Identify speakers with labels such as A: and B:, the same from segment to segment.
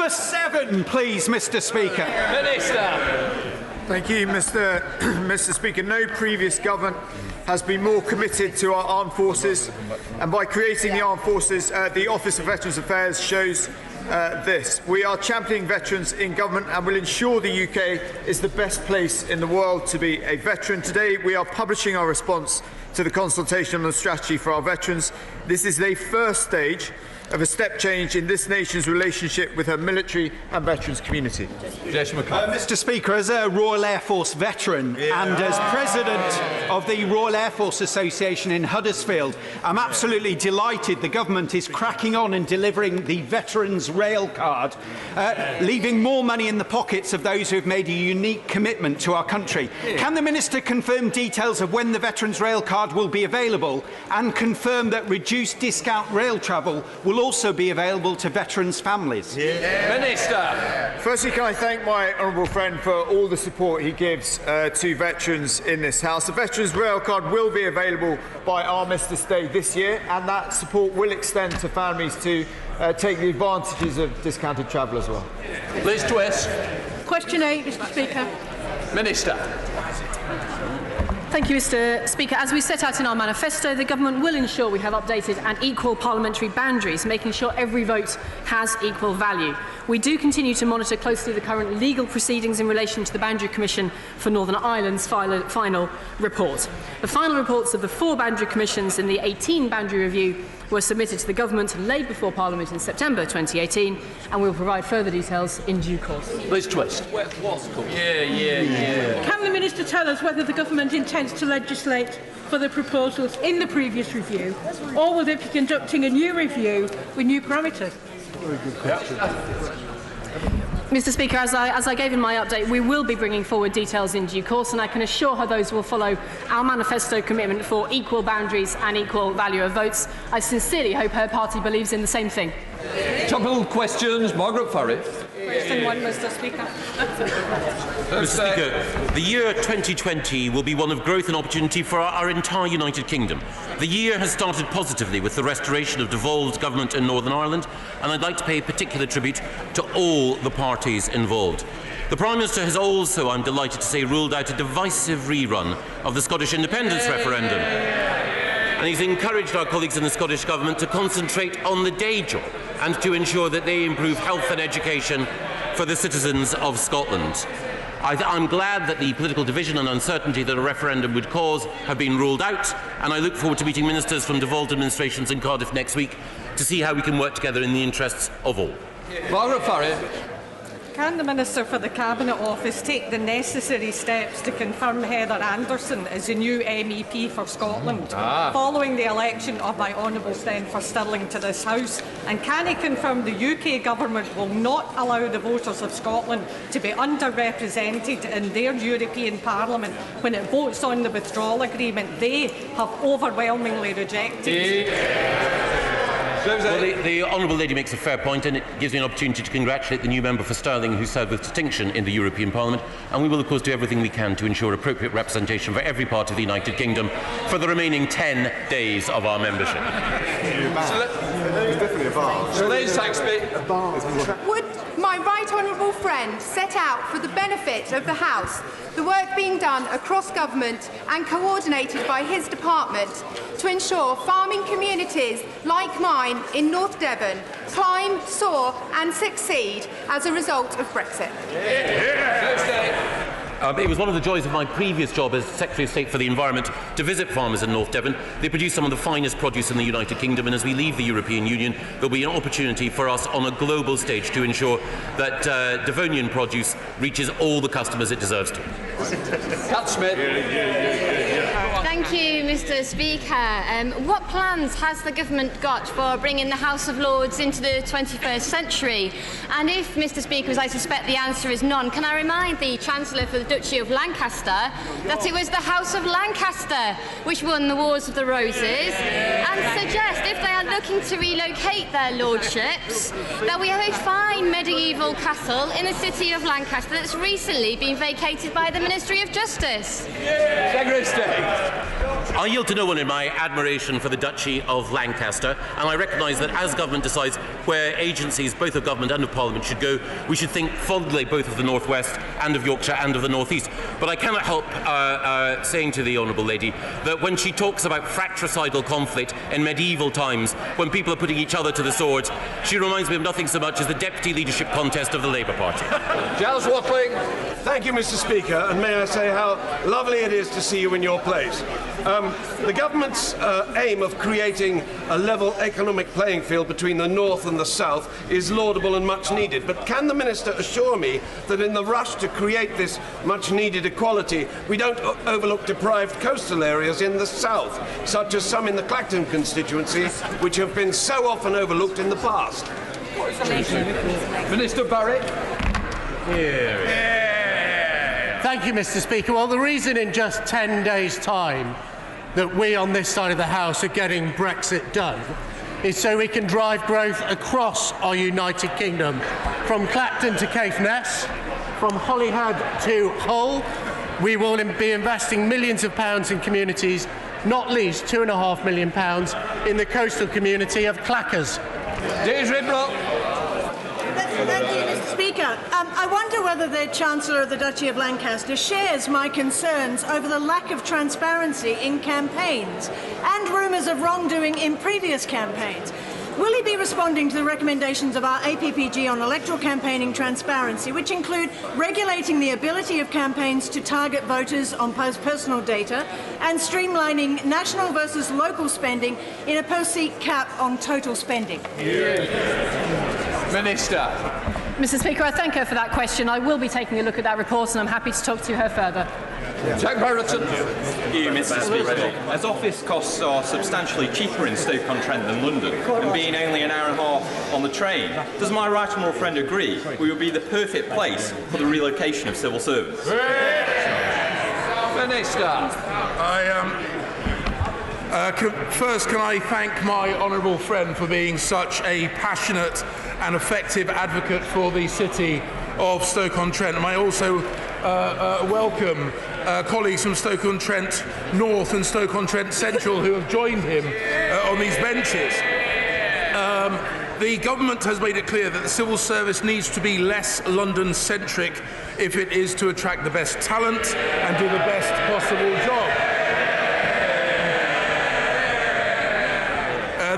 A: Number 7, please, Mr. Speaker.
B: Minister.
C: Thank you, Mr. Speaker. No previous government has been more committed to our armed forces, and by creating the armed forces, the Office of Veterans Affairs shows this. We are championing veterans in government and will ensure the UK is the best place in the world to be a veteran. Today we are publishing our response to the consultation on the strategy for our veterans. This is the first stage of a step change in this nation's relationship with her military and veterans community.
A: Mr. Speaker, as a Royal Air Force veteran and as President of the Royal Air Force Association in Huddersfield, I'm absolutely delighted the government is cracking on in delivering the Veterans Rail Card, leaving more money in the pockets of those who have made a unique commitment to our country. Can the Minister confirm details of when the Veterans Rail Card will be available and confirm that reduced discount rail travel will also be available to veterans' families?
B: Minister.
C: Firstly, can I thank my honourable friend for all the support he gives to veterans in this House. The Veterans Rail Card will be available by Armistice Day this year, and that support will extend to families to take the advantages of discounted travel as well.
B: Liz Twist.
D: Question 8, Mr. Speaker.
B: Minister.
D: Thank you, Mr. Speaker. As we set out in our manifesto, the government will ensure we have updated and equal parliamentary boundaries, making sure every vote has equal value. We do continue to monitor closely the current legal proceedings in relation to the Boundary Commission for Northern Ireland's final report. The final reports of the 4 boundary commissions in the 18 boundary review were submitted to the government and laid before Parliament in September 2018, and we will provide further details in due course.
B: Liz Twist.
D: Can the Minister tell us whether the government intends to legislate for the proposals in the previous review, or will they be conducting a new review with new parameters?
C: Very good question.
D: Mr. Speaker, as I gave in my update, we will be bringing forward details in due course, and I can assure her those will follow our manifesto commitment for equal boundaries and equal value of votes. I sincerely hope her party believes in the same thing.
B: Couple of questions. Margaret Furry.
D: Question 1, Mr. Speaker.
E: Mr. Speaker, the year 2020 will be one of growth and opportunity for our entire United Kingdom. The year has started positively with the restoration of devolved government in Northern Ireland, and I'd like to pay particular tribute to all the parties involved. The Prime Minister has also, I'm delighted to say, ruled out a divisive rerun of the Scottish independence referendum. And he's encouraged our colleagues in the Scottish Government to concentrate on the day job and to ensure that they improve health and education for the citizens of Scotland. I'm glad that the political division and uncertainty that a referendum would cause have been ruled out, and I look forward to meeting ministers from devolved administrations in Cardiff next week to see how we can work together in the interests of all.
B: Margaret Furry.
F: Can the Minister for the Cabinet Office take the necessary steps to confirm Heather Anderson as the new MEP for Scotland following the election of my honourable friend for Stirling to this House? And can he confirm the UK Government will not allow the voters of Scotland to be underrepresented in their European Parliament when it votes on the withdrawal agreement they have overwhelmingly rejected?
E: Well, the Honourable Lady makes a fair point, and it gives me an opportunity to congratulate the new member for Stirling who served with distinction in the European Parliament, and we will of course do everything we can to ensure appropriate representation for every part of the United Kingdom for the remaining 10 days of our membership.
G: Would my right honourable friend set out for the benefit of the House the work being done across government and coordinated by his department to ensure farming communities like mine in North Devon climb, soar and succeed as a result of Brexit?
E: It was one of the joys of my previous job as Secretary of State for the Environment to visit farmers in North Devon. They produce some of the finest produce in the United Kingdom, and as we leave the European Union, there will be an opportunity for us on a global stage to ensure that Devonian produce reaches all the customers it deserves to.
B: Cat Smith.
H: Thank you, Mr. Speaker. What plans has the government got for bringing the House of Lords into the 21st century? And if, Mr. Speaker, as I suspect the answer is none, can I remind the Chancellor for the Duchy of Lancaster that it was the House of Lancaster which won the Wars of the Roses, and suggest, if they are looking to relocate their lordships, that we have a fine medieval castle in the city of Lancaster that's recently been vacated by the Ministry of Justice.
B: Secretary of State.
E: I yield to no one in my admiration for the Duchy of Lancaster, and I recognise that as government decides where agencies, both of government and of Parliament, should go, we should think fondly both of the North West and of Yorkshire and of the North East. But I cannot help saying to the Honourable Lady that when she talks about fratricidal conflict in medieval times, when people are putting each other to the sword, she reminds me of nothing so much as the deputy leadership contest of the Labour Party.
B: Giles Watling.
I: Thank you, Mr. Speaker, and may I say how lovely it is to see you in your place. The government's aim of creating a level economic playing field between the North and the South is laudable and much needed. But can the Minister assure me that in the rush to create this much needed equality, we don't overlook deprived coastal areas in the South, such as some in the Clacton constituency, which have been so often overlooked in the past?
B: Minister Barrett.
J: Thank you, Mr. Speaker. Well, the reason in just 10 days' time that we on this side of the House are getting Brexit done is so we can drive growth across our United Kingdom, from Clacton to Caithness, from Holyhead to Hull. We will be investing millions of pounds in communities, not least £2.5 million in the coastal community of Clackers.
B: Deirdre Brock.
K: Thank you, Mr. Speaker. I wonder whether the Chancellor of the Duchy of Lancaster shares my concerns over the lack of transparency in campaigns and rumours of wrongdoing in previous campaigns. Will he be responding to the recommendations of our APPG on electoral campaigning transparency, which include regulating the ability of campaigns to target voters on personal data and streamlining national versus local spending in a per-seat cap on total spending?
B: Minister.
D: Mr. Speaker, I thank her for that question. I will be taking a look at that report and I'm happy to talk to her further.
B: Jack Barrington.
L: Thank you, Mr. Speaker. As office costs are substantially cheaper in Stoke-on-Trent than London, and being only an hour and a half on the train, does my right honourable friend agree we would be the perfect place for the relocation of civil servants?
B: Minister.
M: First, can I thank my honourable friend for being such a passionate and effective advocate for the city of Stoke-on-Trent. And I also welcome colleagues from Stoke-on-Trent North and Stoke-on-Trent Central who have joined him on these benches. The government has made it clear that the civil service needs to be less London-centric if it is to attract the best talent and do the best possible job.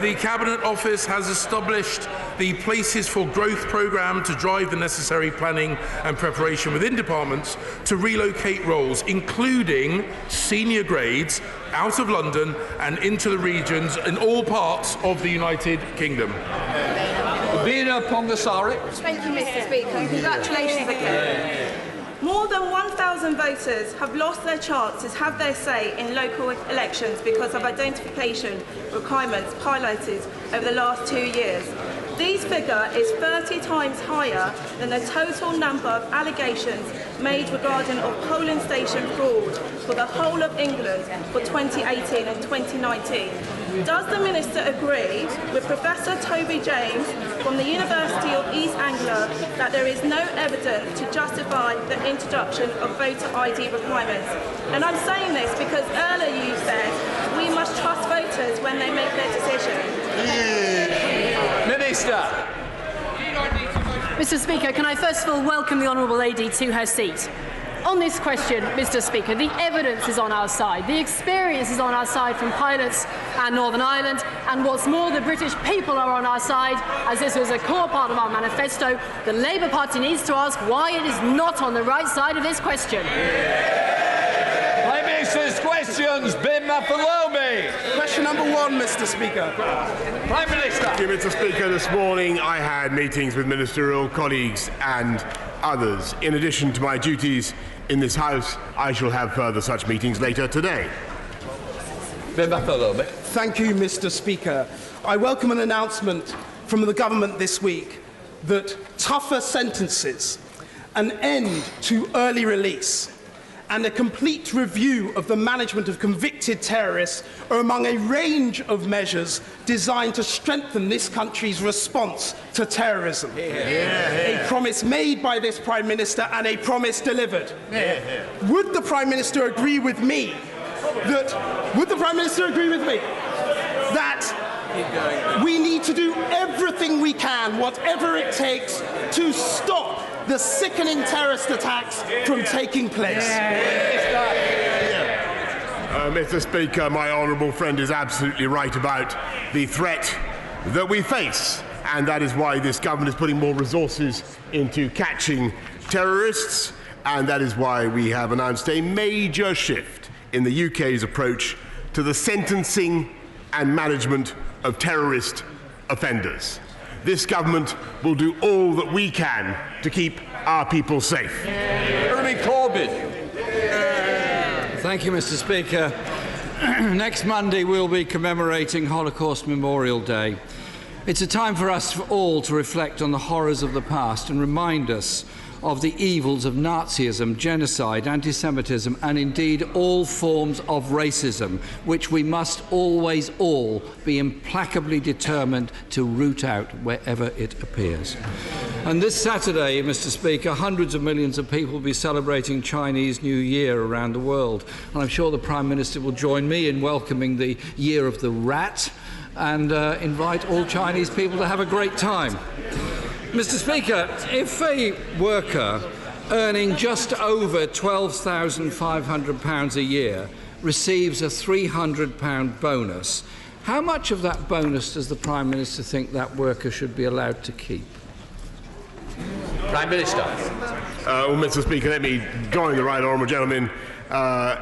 M: The Cabinet Office has established the Places for Growth programme to drive the necessary planning and preparation within departments to relocate roles, including senior grades, out of London and into the regions in all parts of the United Kingdom.
B: Bina Pongasari.
N: Thank you, Mr. Speaker. Congratulations again. More than 1,000 voters have lost their chance to have their say in local elections because of identification requirements highlighted over the last 2 years. This figure is 30 times higher than the total number of allegations made regarding polling station fraud for the whole of England for 2018 and 2019. Does the Minister agree with Professor Toby James from the University of East Anglia that there is no evidence to justify the introduction of voter ID requirements? And I'm saying this because earlier you said we must trust voters when they make their decision.
B: Minister.
D: Mr. Speaker, can I first of all welcome the Honourable Lady to her seat? On this question, Mr. Speaker, the evidence is on our side. The experience is on our side from pilots and Northern Ireland, and what's more, the British people are on our side, as this was a core part of our manifesto. The Labour Party needs to ask why it is not on the right side of this question.
B: Prime Minister's questions, Bin Mapalomi.
O: Question number 1, Mr. Speaker.
B: Prime Minister.
I: Thank you, Mr. Speaker. This morning I had meetings with ministerial colleagues and others. In addition to my duties in this House, I shall have further such meetings later today.
O: Thank you, Mr. Speaker. I welcome an announcement from the government this week that tougher sentences, an end to early release, and a complete review of the management of convicted terrorists are among a range of measures designed to strengthen this country's response to terrorism. A promise made by this Prime Minister and a promise delivered. Would the Prime Minister agree with me that, would the Prime Minister agree with me, that we need to do everything we can, whatever it takes, to stop the sickening terrorist attacks from taking place?
P: Mr. Speaker, my honourable friend is absolutely right about the threat that we face, and that is why this government is putting more resources into catching terrorists, and that is why we have announced a major shift in the UK's approach to the sentencing and management of terrorist offenders. This government will do all that we can to keep our people safe.
B: Jeremy Corbyn.
Q: Thank you, Mr. Speaker. Next Monday we'll be commemorating Holocaust Memorial Day. It's a time for us all to reflect on the horrors of the past and remind us of the evils of Nazism, genocide, anti-Semitism, and indeed all forms of racism, which we must always all be implacably determined to root out wherever it appears. And this Saturday, Mr. Speaker, hundreds of millions of people will be celebrating Chinese New Year around the world. And I'm sure the Prime Minister will join me in welcoming the Year of the Rat and invite all Chinese people to have a great time. Mr. Speaker, if a worker earning just over £12,500 a year receives a £300 bonus, how much of that bonus does the Prime Minister think that worker should be allowed to keep?
B: Prime Minister.
P: Well, Mr. Speaker, let me join the right honourable gentleman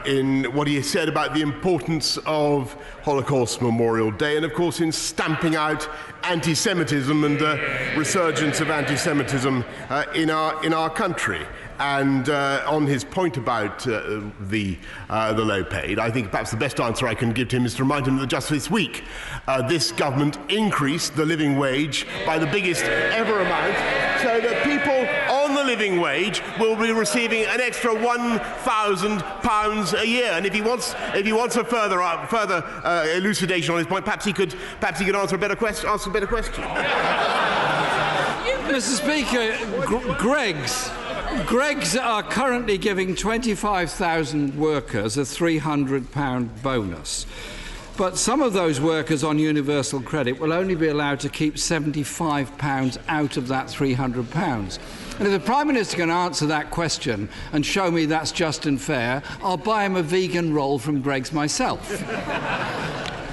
P: in what he said about the importance of Holocaust Memorial Day and, of course, in stamping out anti-Semitism and resurgence of anti-Semitism in our country. And on his point about the low paid, I think perhaps the best answer I can give to him is to remind him that just this week this government increased the living wage by the biggest ever amount, so that people on the living wage will be receiving an extra £1,000 a year. And if he wants a further elucidation on his point, perhaps he could answer a better question.
Q: Mr. Speaker, Greggs are currently giving 25,000 workers a £300 bonus. But some of those workers on universal credit will only be allowed to keep £75 out of that £300. And if the Prime Minister can answer that question and show me that's just and fair, I'll buy him a vegan roll from Greggs myself.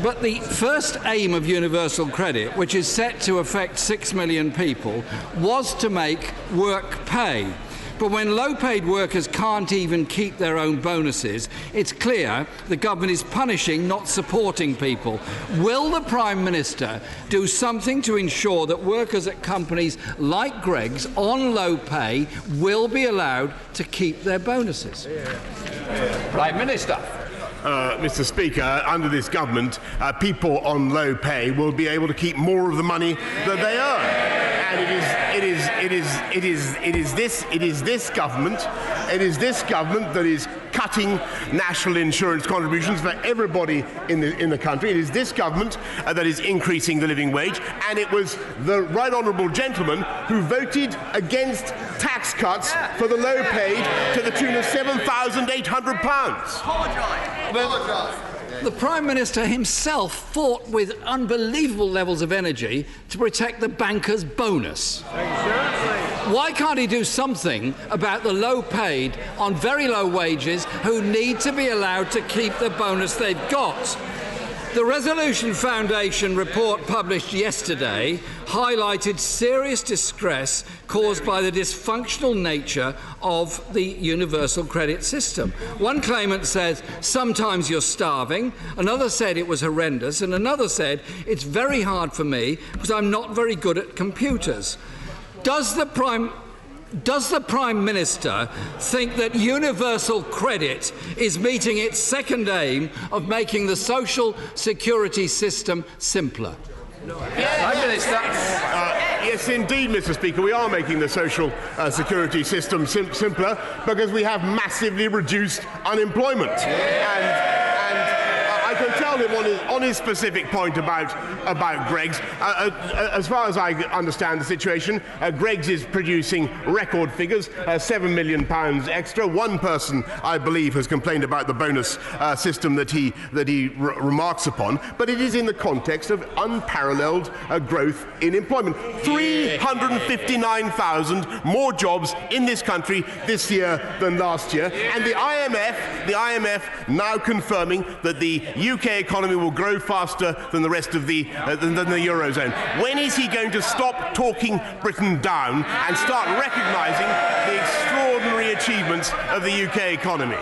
Q: But the first aim of universal credit, which is set to affect 6 million people, was to make work pay. But when low-paid workers can't even keep their own bonuses, it's clear the government is punishing, not supporting people. Will the Prime Minister do something to ensure that workers at companies like Greggs on low pay will be allowed to keep their bonuses?
B: Prime Minister.
P: Mr. Speaker, under this government, people on low pay will be able to keep more of the money that they earn. And it is this government that is cutting national insurance contributions for everybody in the country. It is this government that is increasing the living wage, and it was the right honourable gentleman who voted against tax cuts for the low paid to the tune of £7,800.
Q: The Prime Minister himself fought with unbelievable levels of energy to protect the bankers' bonus. Why can't he do something about the low-paid on very low wages who need to be allowed to keep the bonus they've got? The Resolution Foundation report published yesterday highlighted serious distress caused by the dysfunctional nature of the universal credit system. One claimant says, sometimes you're starving, another said it was horrendous, and another said, it's very hard for me because I'm not very good at computers. Does the Prime Minister think that universal credit is meeting its second aim of making the social security system simpler?
B: Prime Minister.
P: Yes, indeed, Mr. Speaker, we are making the social security system simpler because we have massively reduced unemployment. And I can tell tell him on his specific point about Greggs. As far as I understand the situation, Greggs is producing record figures, £7 million extra. One person, I believe, has complained about the bonus system that he remarks upon, but it is in the context of unparalleled growth in employment. 359,000 more jobs in this country this year than last year, and the IMF now confirming that the UK economy will grow faster than the rest of the Eurozone. When is he going to stop talking Britain down and start recognising the extraordinary achievements of the UK economy?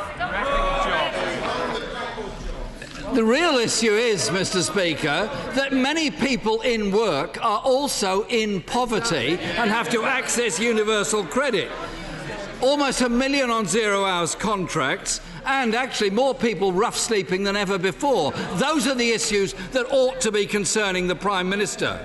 Q: The real issue is, Mr. Speaker, that many people in work are also in poverty and have to access universal credit. Almost 1 million on 0 hours contracts, and actually more people rough sleeping than ever before. Those are the issues that ought to be concerning the Prime Minister.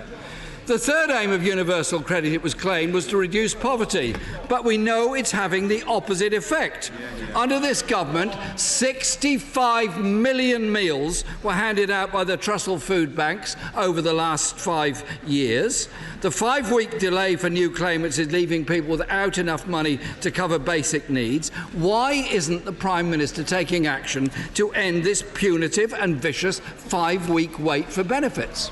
Q: The third aim of universal credit, it was claimed, was to reduce poverty, but we know it's having the opposite effect. Under this government, 65 million meals were handed out by the Trussell food banks over the last 5 years. The 5-week delay for new claimants is leaving people without enough money to cover basic needs. Why isn't the Prime Minister taking action to end this punitive and vicious 5-week wait for benefits?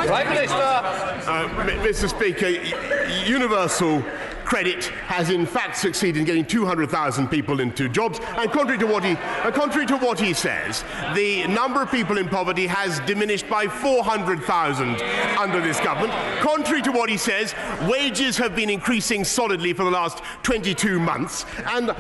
B: Prime Minister.
P: Mr. Speaker, universal credit has in fact succeeded in getting 200,000 people into jobs, and contrary to what he says, the number of people in poverty has diminished by 400,000 under this government. Contrary to what he says, wages have been increasing solidly for the last 22 months, and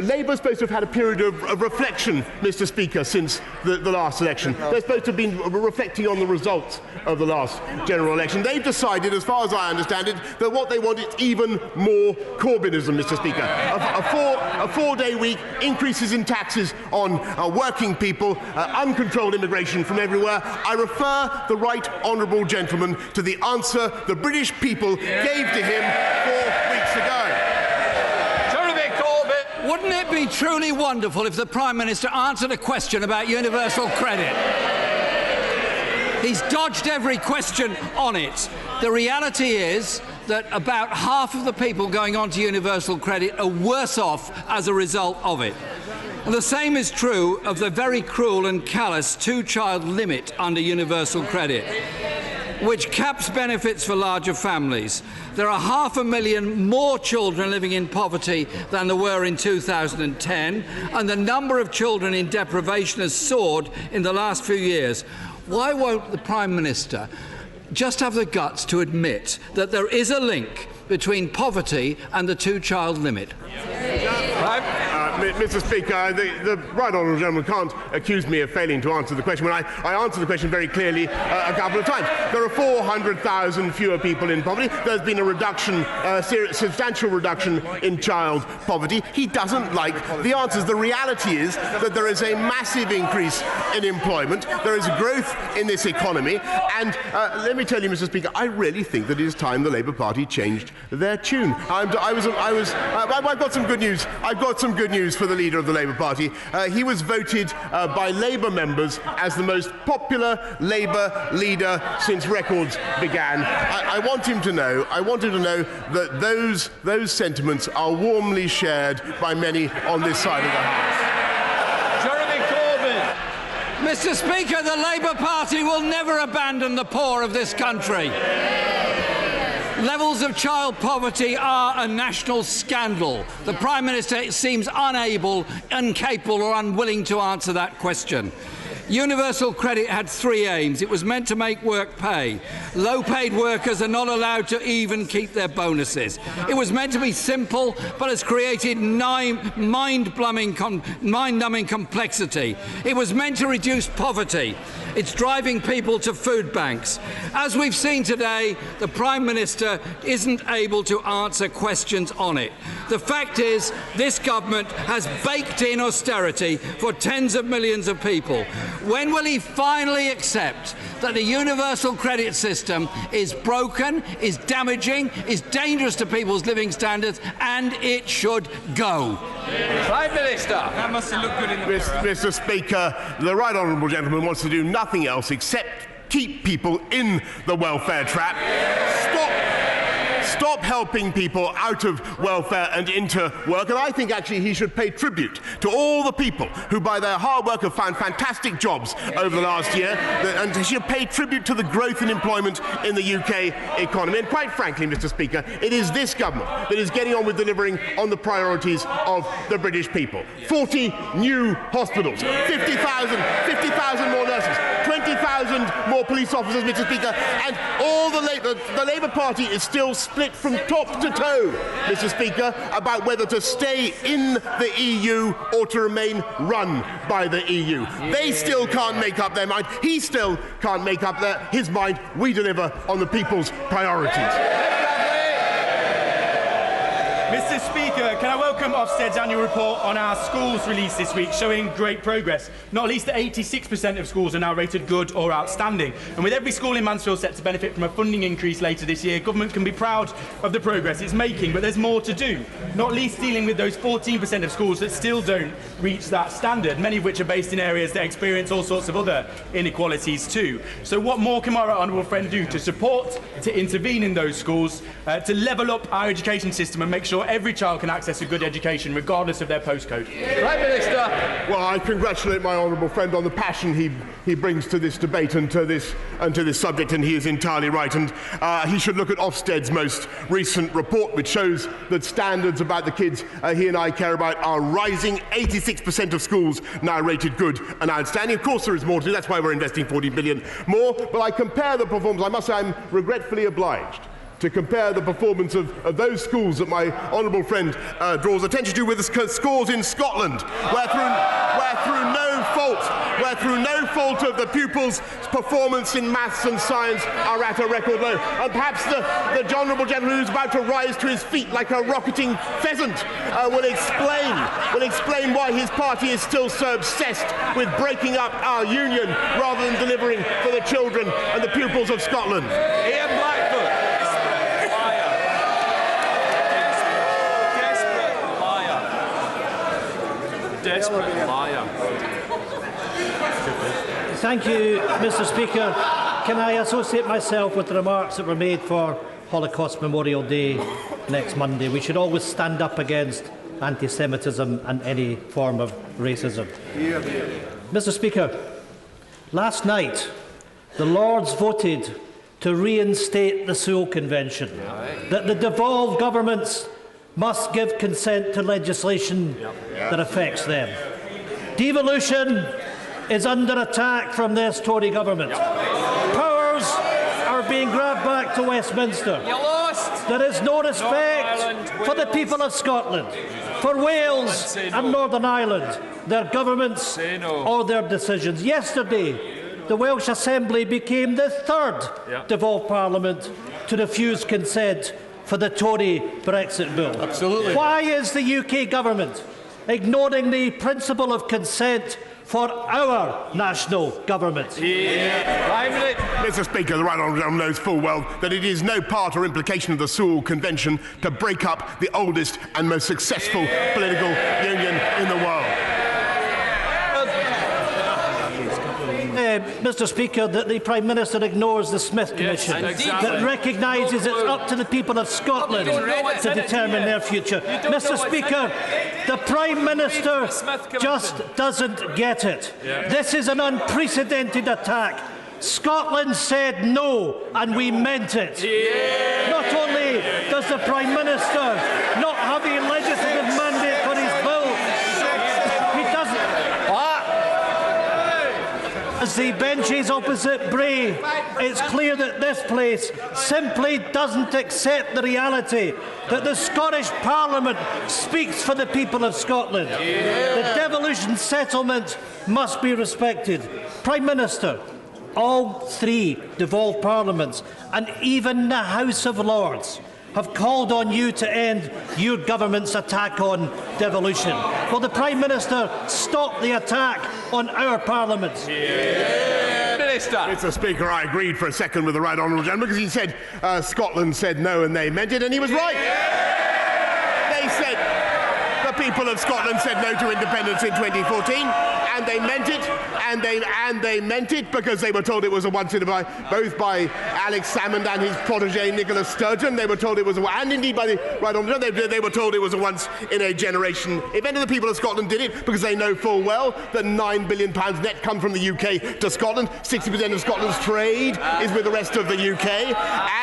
P: Labour is supposed to have had a period of reflection, Mr. Speaker, since the last election. They're supposed to have been reflecting on the results of the last general election. They've decided, as far as I understand it, that what they want is even more Corbynism, Mr. Speaker. A four-day week, increases in taxes on working people, uncontrolled immigration from everywhere. I refer the right honourable gentleman to the answer the British people gave to him 4 weeks ago.
Q: Wouldn't it be truly wonderful if the Prime Minister answered a question about universal credit? He's dodged every question on it. The reality is that about half of the people going on to universal credit are worse off as a result of it. And the same is true of the very cruel and callous 2-child limit under universal credit, which caps benefits for larger families. There are 500,000 more children living in poverty than there were in 2010, and the number of children in deprivation has soared in the last few years. Why won't the Prime Minister just have the guts to admit that there is a link between poverty and the 2-child limit?
P: Mr. Speaker, the right honourable gentleman can't accuse me of failing to answer the question when I answered the question very clearly a couple of times. There are 400,000 fewer people in poverty. There's been a reduction, substantial reduction in child poverty. He doesn't like the answers. The reality is that there is a massive increase in employment. There is growth in this economy. And let me tell you, Mr. Speaker, I really think that it is time the Labour Party changed their tune. I've got some good news. I've got some good news for the leader of the Labour Party. He was voted by Labour members as the most popular Labour leader since records began. I want him to know that those sentiments are warmly shared by many on this side of the House.
Q: Mr. Speaker, the Labour Party will never abandon the poor of this country. Levels of child poverty are a national scandal. The Prime Minister seems unable, incapable or unwilling to answer that question. Universal credit had 3 aims. It was meant to make work pay. Low-paid workers are not allowed to even keep their bonuses. It was meant to be simple, but has created mind-numbing complexity. It was meant to reduce poverty. It's driving people to food banks. As we've seen today, the Prime Minister isn't able to answer questions on it. The fact is, this government has baked in austerity for tens of millions of people. When will he finally accept that the universal credit system is broken, is damaging, is dangerous to people's living standards, and it should go?
B: Prime Minister.
L: That must look good in the mirror.
P: Mr. Speaker, the right honourable gentleman wants to do nothing else except keep people in the welfare trap. Stop helping people out of welfare and into work, and I think actually he should pay tribute to all the people who by their hard work have found fantastic jobs over the last year, and he should pay tribute to the growth in employment in the UK economy. And quite frankly, Mr. Speaker, it is this government that is getting on with delivering on the priorities of the British people. 40 new hospitals, 50,000 more nurses, 20,000 more police officers, Mr. Speaker, and all the Labour Party is still split from top to toe, Mr. Speaker, about whether to stay in the EU or to remain run by the EU. They still can't make up their mind. He still can't make up his mind. We deliver on the people's priorities.
R: Mr. Speaker, can I welcome Ofsted's annual report on our schools released this week, showing great progress. Not least that 86% of schools are now rated good or outstanding. And with every school in Mansfield set to benefit from a funding increase later this year, government can be proud of the progress it's making, but there's more to do. Not least dealing with those 14% of schools that still don't reach that standard, many of which are based in areas that experience all sorts of other inequalities too. So what more can my honourable friend do to support, to intervene in those schools, to level up our education system and make sure every child can access a good education, regardless of their postcode?
B: Prime Minister.
P: Well, I congratulate my honourable friend on the passion he brings to this debate and to this subject, and he is entirely right. And he should look at Ofsted's most recent report, which shows that standards about the kids he and I care about are rising. 86% of schools now rated good and outstanding. Of course, there is more to do. That's why we're investing 40 billion more. But I compare the performance. I must say I'm regretfully obliged to compare the performance of those schools that my honourable friend draws attention to with the scores in Scotland, where through no fault of the pupils' performance in maths and science are at a record low. And perhaps the honourable gentleman who's about to rise to his feet like a rocketing pheasant will explain why his party is still so obsessed with breaking up our union rather than delivering for the children and the pupils of Scotland.
B: Ian Blackfoot.
L: Desperate liar.
S: Thank you, Mr. Speaker. Can I associate myself with the remarks that were made for Holocaust Memorial Day next Monday? We should always stand up against anti-Semitism and any form of racism. Mr. Speaker, last night the Lords voted to reinstate the Sewell Convention, that the devolved governments must give consent to legislation that affects them. Devolution is under attack from this Tory government. Powers are being grabbed back to Westminster. There is no respect for the people of Scotland, for Wales and Northern Ireland, their governments or their decisions. Yesterday, the Welsh Assembly became the third devolved Parliament to refuse consent for the Tory Brexit bill.
I: Absolutely.
S: Why is the UK government ignoring the principle of consent for our national government?
P: Mr. Speaker, the right honourable gentleman knows full well that it is no part or implication of the Sewell Convention to break up the oldest and most successful political union in the world.
S: Mr. Speaker, that the Prime Minister ignores the Smith Commission, that recognises it's up to the people of Scotland to determine their future. Mr. Speaker, the Prime Minister just doesn't get it. This is an unprecedented attack. Scotland said no, and we meant it. Not only does the Prime Minister not have a legislative mandate for his bill, he doesn't. As the benches opposite Bray, it's clear that this place simply doesn't accept the reality that the Scottish Parliament speaks for the people of Scotland. The devolution settlement must be respected. Prime Minister, all three devolved parliaments and even the House of Lords have called on you to end your government's attack on devolution. Will the Prime Minister stop the attack on our Parliament?
B: Minister.
P: Mr. Speaker, I agreed for a second with the right honourable gentleman because he said Scotland said no and they meant it, and he was right. They said the people of Scotland said no to independence in 2014, and they meant it, and they meant it because they were told it was a once in a both by Alex Salmond and his protege Nicola Sturgeon. They were told it was and indeed by the right honourable gentleman, they were told it was a once in a generation event. And the people of Scotland did it because they know full well that £9 billion net come from the UK to Scotland. 60% of Scotland's trade is with the rest of the UK,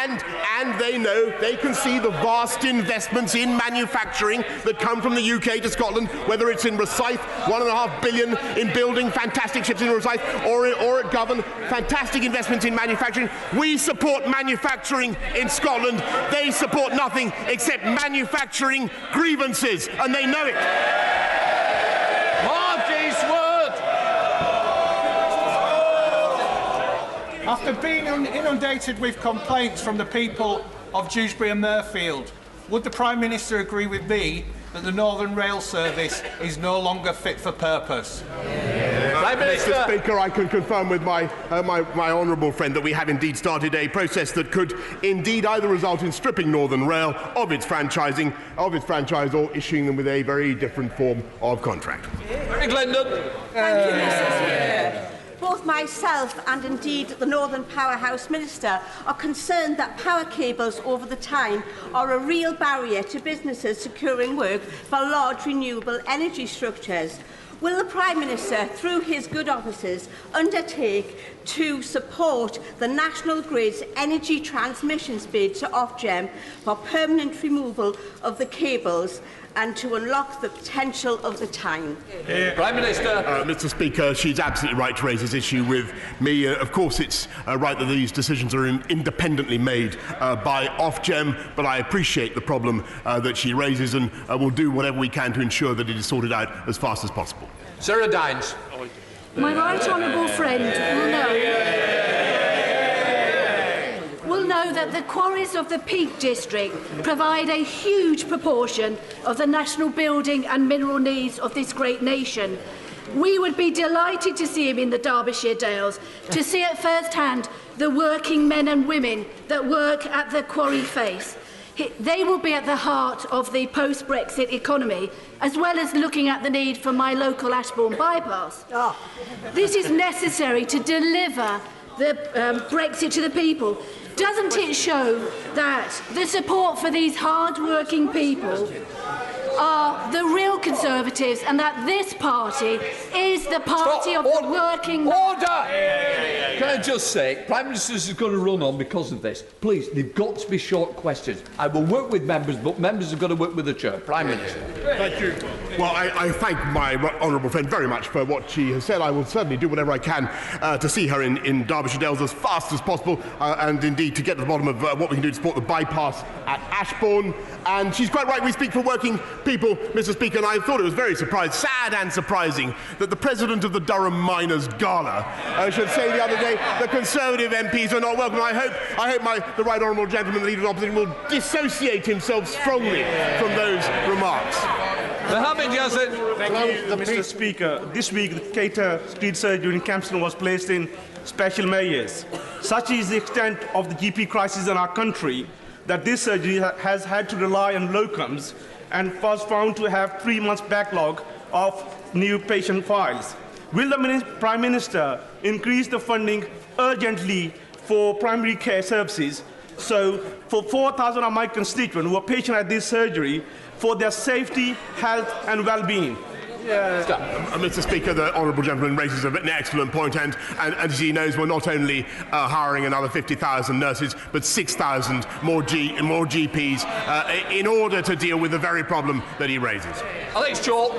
P: and they know they can see the vast investments in manufacturing that come from the UK to Scotland, whether it's in Rosyth, £1.5 billion in building fantastic ships in Rosyth, or at Govan, fantastic investments in manufacturing. We support manufacturing in Scotland. They support nothing except manufacturing grievances, and they know it.
B: Margie's word.
T: After being inundated with complaints from the people of Dewsbury and Mirfield, would the Prime Minister agree with me that the Northern Rail Service is no longer fit for purpose?
P: Mr. Speaker, I can confirm with my honourable friend that we have indeed started a process that could indeed either result in stripping Northern Rail of its franchise, or issuing them with a very different form of contract.
B: Thank you,
N: Mr. Speaker. Both myself and indeed the Northern Powerhouse Minister are concerned that power cables over the Tyne are a real barrier to businesses securing work for large renewable energy structures. Will the Prime Minister, through his good offices, undertake to support the National Grid's energy transmissions bid to Ofgem for permanent removal of the cables and to unlock the potential of the Tyne?
B: Prime Minister.
P: Mr. Speaker, she's absolutely right to raise this issue with me. Of course, it's right that these decisions are independently made by Ofgem, but I appreciate the problem that she raises, and we'll do whatever we can to ensure that it is sorted out as fast as possible.
B: Sarah Dines.
U: My right honourable friend will know that the quarries of the Peak District provide a huge proportion of the national building and mineral needs of this great nation. We would be delighted to see him in the Derbyshire Dales, to see at first hand the working men and women that work at the quarry face. They will be at the heart of the post-Brexit economy, as well as looking at the need for my local Ashbourne bypass. This is necessary to deliver the Brexit to the people. Doesn't it show that the support for these hard-working people are the real Conservatives, and that this party is the party of the working man?
B: Order! Can I just say, Prime Minister is going to run on because of this. Please, they've got to be short questions. I will work with members, but members have got to work with the Chair. Prime Minister.
P: Thank you. Well, I thank my honourable friend very much for what she has said. I will certainly do whatever I can to see her in Derbyshire Dales as fast as possible, and indeed to get to the bottom of what we can do to support the bypass at Ashbourne. And she's quite right, we speak for working people, Mr. Speaker, and I thought it was very sad and surprising that the President of the Durham Miners' Gala should say the other day the Conservative MPs are not welcome. I hope the right honourable gentleman, the Leader of the Opposition, will dissociate himself strongly from those remarks.
B: Mohammed Yazid.
V: Mr. Speaker, this week the Cater Street surgery in Campston was placed in special measures. Such is the extent of the GP crisis in our country that this surgery has had to rely on locums and was found to have 3 months backlog of new patient files. Will the Prime Minister increase the funding urgently for primary care services, so for 4,000 of my constituents who are patients at this surgery, for their safety, health and well-being?
P: Mr. Speaker, the honourable gentleman raises an excellent point, and as he knows, we're not only hiring another 50,000 nurses, but 6,000 more GPs in order to deal with the very problem that he raises.
B: Alex Chalk.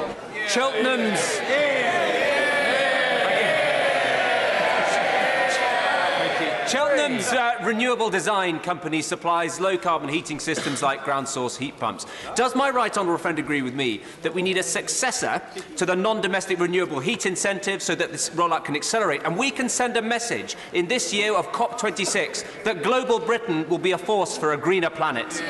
A: Cheltenham's renewable design company supplies low-carbon heating systems like ground-source heat pumps. Does my right honourable friend agree with me that we need a successor to the non-domestic renewable heat incentive so that this rollout can accelerate, and we can send a message in this year of COP26 that global Britain will be a force for a greener planet?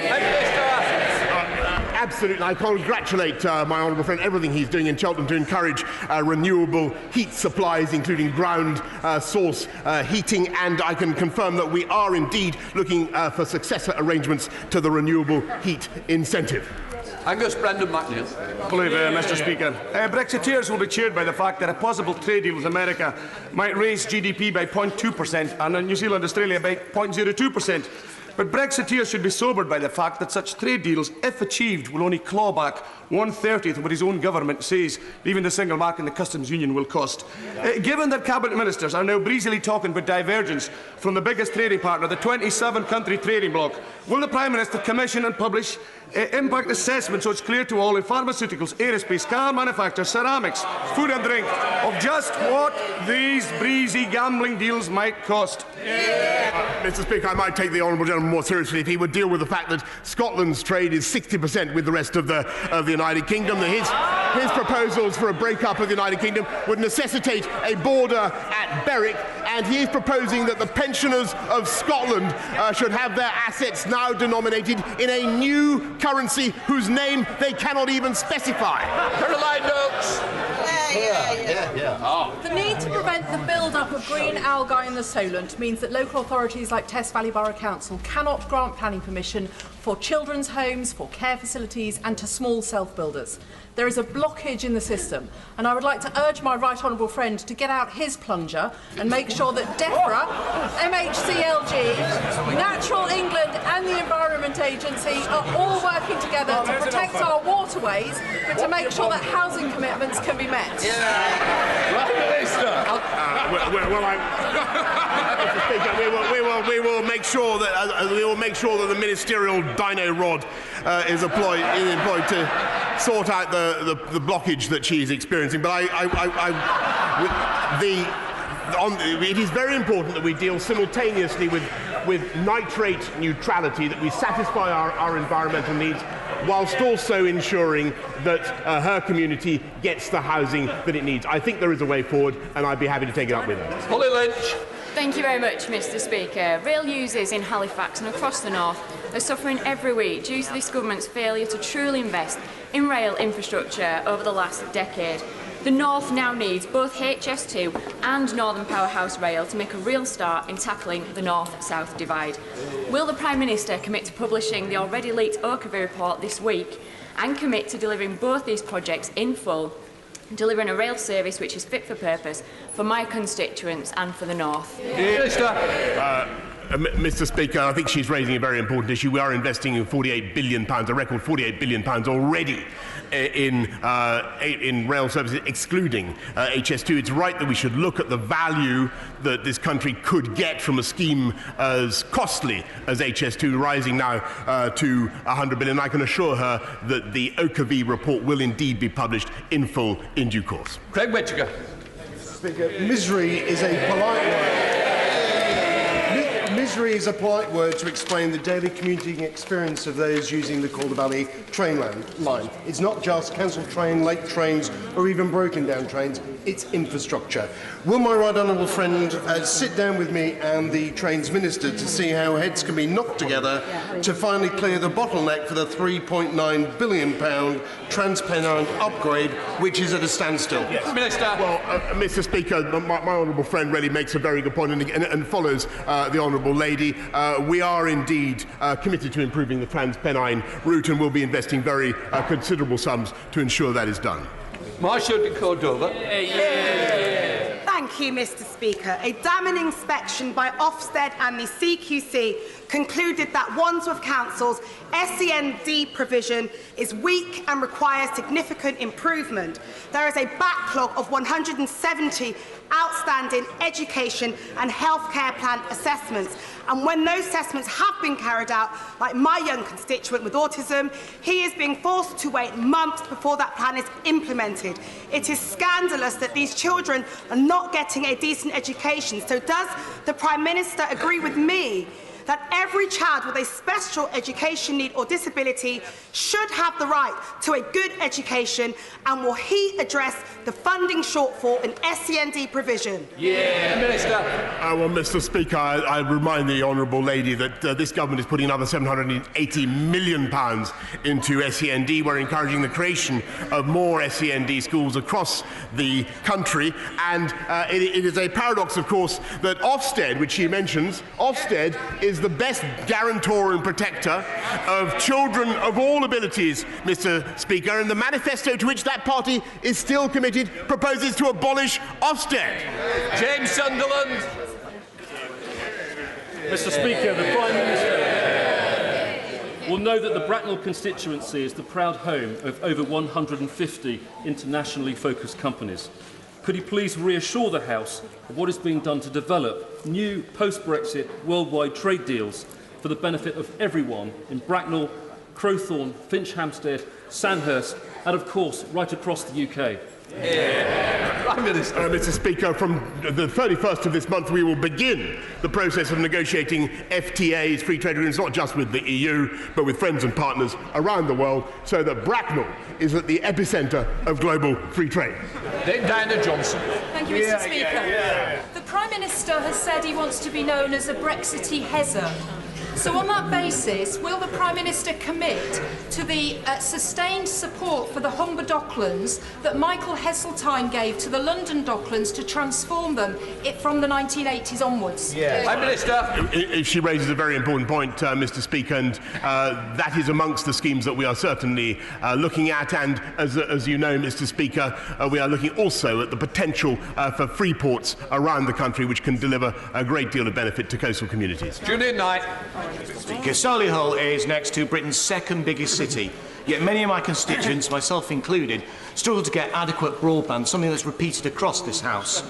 P: Absolutely. I congratulate my honourable friend, everything he's doing in Cheltenham to encourage renewable heat supplies, including ground source heating, and I can confirm that we are indeed looking for successor arrangements to the renewable heat incentive.
B: Angus Brendan McNeill.
I: Believe Mr. Speaker. Brexiteers will be cheered by the fact that a possible trade deal with America might raise GDP by 0.2% and New Zealand Australia by 0.02%. But Brexiteers should be sobered by the fact that such trade deals, if achieved, will only claw back 1/30 of what his own government says leaving the single market and the customs union will cost. Given that cabinet ministers are now breezily talking about divergence from the biggest trading partner, the 27-country trading bloc, will the Prime Minister commission and publish impact assessment so it's clear to all in pharmaceuticals, aerospace, car manufacture, ceramics, food and drink of just what these breezy gambling deals might cost?
P: Mr. Speaker, I might take the honourable gentleman more seriously if he would deal with the fact that Scotland's trade is 60% with the rest of the United Kingdom. That his proposals for a break-up of the United Kingdom would necessitate a border at Berwick, and he is proposing that the pensioners of Scotland should have their assets now denominated in a new currency whose name they cannot even specify.
B: Caroline Noakes.
C: The need to prevent the build-up of green algae in the Solent means that local authorities like Test Valley Borough Council cannot grant planning permission for children's homes, for care facilities and to small self-builders. There is a blockage in the system, and I would like to urge my right honourable friend to get out his plunger and make sure that DEFRA, MHCLG, Natural England and the Environment Agency are all working together to protect our waterways, but to make sure that housing commitments can be met.
P: Mr. Speaker, we will make sure that the ministerial dino rod is employed to sort out the blockage that she is experiencing. But it is very important that we deal simultaneously with nitrate neutrality, that we satisfy our environmental needs, whilst also ensuring that her community gets the housing that it needs. I think there is a way forward, and I'd be happy to take it up with her.
B: Holly Lynch.
W: Thank you very much, Mr. Speaker. Rail users in Halifax and across the north are suffering every week due to this government's failure to truly invest in rail infrastructure over the last decade. The north now needs both HS2 and Northern Powerhouse Rail to make a real start in tackling the north-south divide. Will the Prime Minister commit to publishing the already leaked Oakervie report this week and commit to delivering both these projects in full, delivering a rail service which is fit for purpose for my constituents and for the north?
P: Mr. Speaker, I think she's raising a very important issue. We are investing in £48 billion, a record £48 billion already in rail services, excluding HS2. It's right that we should look at the value that this country could get from a scheme as costly as HS2, rising now to £100 billion. I can assure her that the Oakervie report will indeed be published in full in due course.
B: Craig Whittaker.
X: Speaker, misery is a polite word. Misery is a polite word to explain the daily commuting experience of those using the Calder Valley train line. It's not just cancelled train, late trains, or even broken down trains. It's infrastructure. Will my right honourable friend sit down with me and the Trains Minister to see how heads can be knocked together to finally clear the bottleneck for the £3.9 billion Transpennine upgrade, which is at a standstill?
P: Yes. Minister. Well, Mr. Speaker, my honourable friend really makes a very good point and follows the honourable lady. We are indeed committed to improving the Transpennine route, and will be investing very considerable sums to ensure that is done.
B: Marcia de Cordova.
Y: Thank you, Mr. Speaker. A damning inspection by Ofsted and the CQC concluded that Wandsworth Council's SEND provision is weak and requires significant improvement. There is a backlog of 170 outstanding education and healthcare plan assessments, And when those assessments have been carried out, like my young constituent with autism, he is being forced to wait months before that plan is implemented. It is scandalous that these children are not getting a decent education. So does the Prime Minister agree with me that every child with a special education need or disability should have the right to a good education, and will he address the funding shortfall in SEND provision?
A: Yeah, Minister.
P: Well, Mr. Speaker, I remind the honourable lady that this government is putting another £780 million into SEND. We're encouraging the creation of more SEND schools across the country, and it is a paradox, of course, that Ofsted, which she mentions, Ofsted is the best guarantor and protector of children of all abilities, Mr. Speaker, and the manifesto to which that party is still committed proposes to abolish Ofsted.
A: James Sunderland.
E: Mr. Speaker, the Prime Minister will know that the Bracknell constituency is the proud home of over 150 internationally focused companies. Could he please reassure the House of what is being done to develop new post-Brexit worldwide trade deals for the benefit of everyone in Bracknell, Crowthorne, Finch Hampstead, Sandhurst, and of course right across the UK?
P: Prime Minister. Mr. Speaker, from the 31st of this month we will begin the process of negotiating FTAs, free trade agreements, not just with the EU but with friends and partners around the world, so that Bracknell is at the epicentre of global free trade.
B: Diana Johnson.
F: Thank you, Mr. Speaker. The Prime Minister has said he wants to be known as a Brexity Hezza. So on that basis, will the Prime Minister commit to the sustained support for the Humber Docklands that Michael Heseltine gave to the London Docklands to transform them from the 1980s onwards?
P: Prime Minister. She raises a very important point, Mr. Speaker, and that is amongst the schemes that we are certainly looking at. And as you know, Mr. Speaker, we are looking also at the potential for free ports around the country, which can deliver a great deal of benefit to coastal communities.
B: Julian Knight.
G: Speaker, Solihull is next to Britain's second biggest city, yet many of my constituents, myself included, struggle to get adequate broadband, something that's repeated across this House.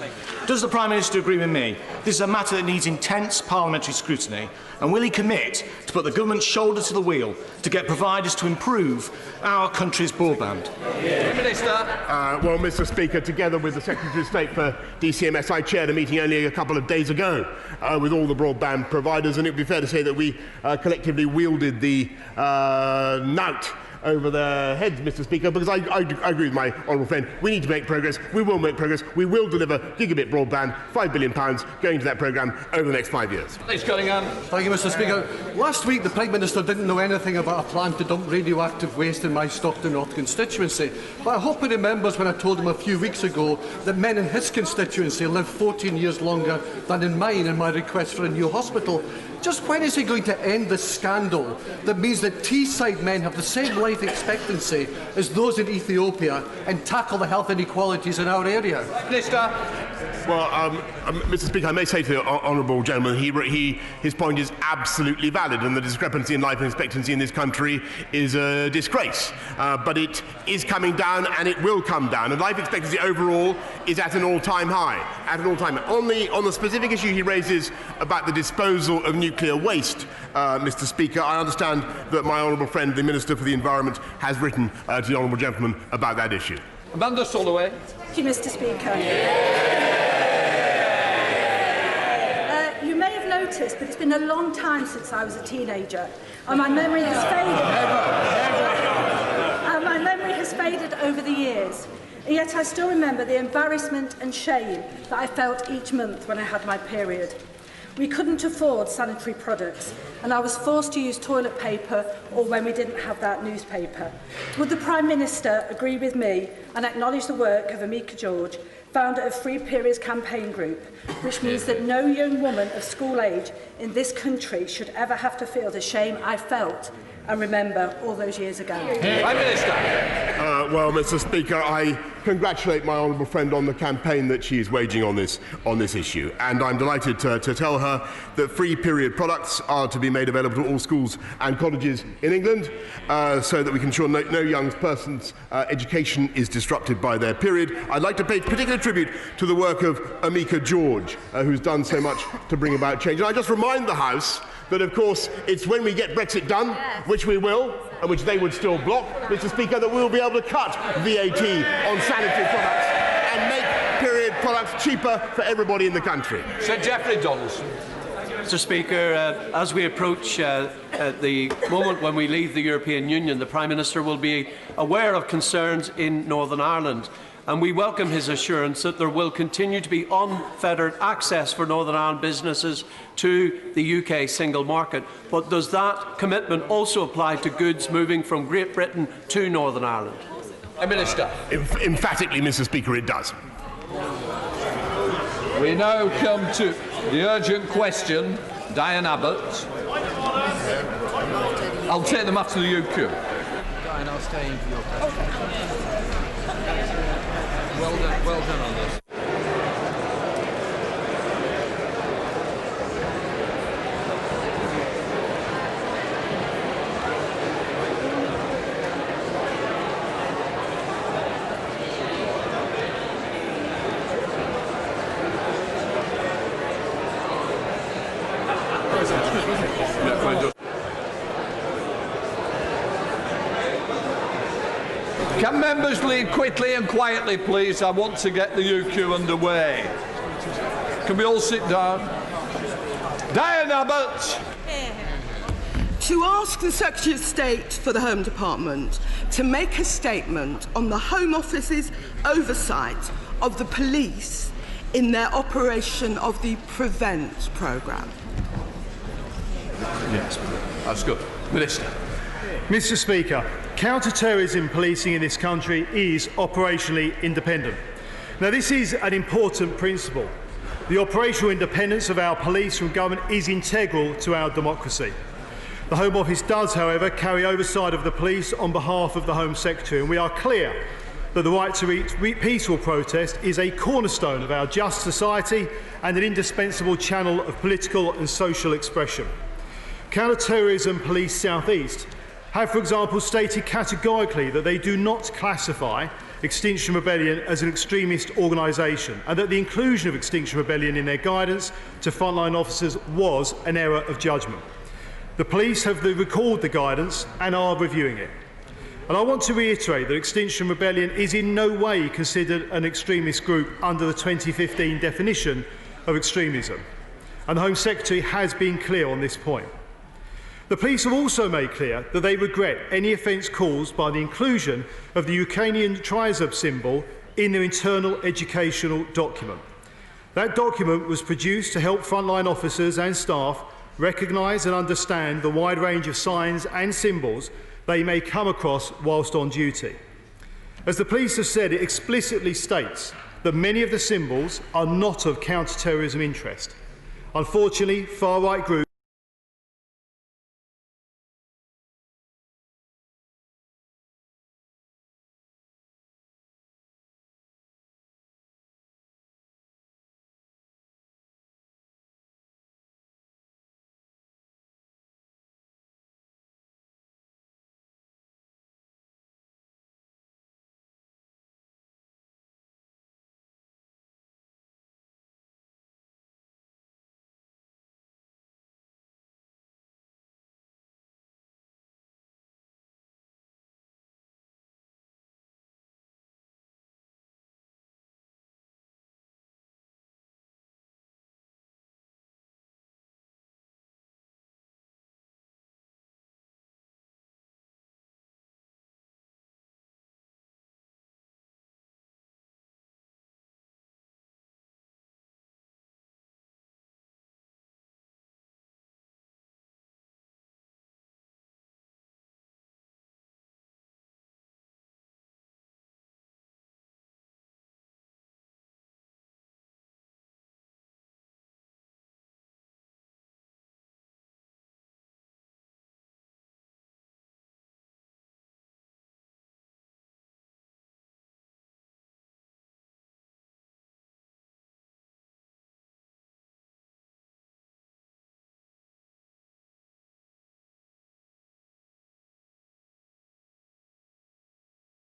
G: Does the Prime Minister agree with me? This is a matter that needs intense parliamentary scrutiny, and will he commit to put the government's shoulder to the wheel to get providers to improve our country's broadband?
P: Minister. Well, Mr. Speaker, together with the Secretary of State for DCMS, I chaired a meeting only a couple of days ago with all the broadband providers, and it would be fair to say that we collectively wielded the knout over their heads, Mr. Speaker, because I agree with my honourable friend. We need to make progress. We will make progress. We will deliver gigabit broadband, £5 billion going to that programme over the next 5 years.
B: Thanks, Cunningham.
H: Thank you, Mr. Speaker. Last week, the Prime Minister didn't know anything about a plan to dump radioactive waste in my Stockton North constituency. But I hope he remembers when I told him a few weeks ago that men in his constituency live 14 years longer than in mine in my request for a new hospital. Just when is he going to end this scandal that means that Teesside men have the same life expectancy as those in Ethiopia and tackle the health inequalities in our area?
B: Minister.
P: Well, Mr. Speaker, I may say to the honourable gentleman, his point is absolutely valid, and the discrepancy in life expectancy in this country is a disgrace. But it is coming down, and it will come down. And life expectancy overall is at an all-time high. On the specific issue he raises about the disposal of nuclear waste, Mr. Speaker, I understand that my honourable friend, the Minister for the Environment, has written to the honourable gentleman about that issue.
B: Amanda Soloway.
U: Thank you, Mr. Speaker. You may have noticed, but it's been a long time since I was a teenager, and my memory has faded over the years. And yet I still remember the embarrassment and shame that I felt each month when I had my period. We couldn't afford sanitary products, and I was forced to use toilet paper or when we didn't have that newspaper. Would the Prime Minister agree with me and acknowledge the work of Amika George, founder of Free Periods Campaign Group, which means that no young woman of school age in this country should ever have to feel the shame I felt
Y: and remember all those years ago.
B: Prime Minister.
P: Well, Mr. Speaker, I congratulate my honourable friend on the campaign that she is waging on this issue, and I'm delighted to tell her that free period products are to be made available to all schools and colleges in England, so that we can ensure no young person's education is disrupted by their period. I'd like to pay particular tribute to the work of Amika George, who's done so much to bring about change. And I just remind the House that, of course, it's when we get Brexit done, which we will, and which they would still block, Mr. Speaker, that we'll be able to cut VAT on sanitary products and make period products cheaper for everybody in the country.
B: Sir Geoffrey Donaldson.
D: Mr. Speaker, as we approach the moment when we leave the European Union, the Prime Minister will be aware of concerns in Northern Ireland, and we welcome his assurance that there will continue to be unfettered access for Northern Ireland businesses to the UK single market. But does that commitment also apply to goods moving from Great Britain to Northern Ireland?
B: Minister.
P: Emphatically, Mr. Speaker, it does.
B: We now come to the urgent question. Diane Abbott. I'll take them after the UQ.
Q: Diane, I'll stay in for your question. Well done on this.
B: Can members leave quickly and quietly, please? I want to get the UQ underway. Can we all sit down? Diane Abbott.
J: To ask the Secretary of State for the Home Department to make a statement on the Home Office's oversight of the police in their operation of the Prevent programme.
B: Yes, that's good. Minister.
K: Mr. Speaker, counter-terrorism policing in this country is operationally independent. Now, this is an important principle. The operational independence of our police from government is integral to our democracy. The Home Office does, however, carry oversight of the police on behalf of the Home Secretary, and we are clear that the right to peaceful protest is a cornerstone of our just society and an indispensable channel of political and social expression. Counter-terrorism Police South East have, for example, stated categorically that they do not classify Extinction Rebellion as an extremist organisation, and that the inclusion of Extinction Rebellion in their guidance to frontline officers was an error of judgment. The police have recalled the guidance and are reviewing it. And I want to reiterate that Extinction Rebellion is in no way considered an extremist group under the 2015 definition of extremism, and the Home Secretary has been clear on this point. The police have also made clear that they regret any offence caused by the inclusion of the Ukrainian trizub symbol in their internal educational document. That document was produced to help frontline officers and staff recognise and understand the wide range of signs and symbols they may come across whilst on duty. As the police have said, it explicitly states that many of the symbols are not of counter-terrorism interest. Unfortunately, far-right groups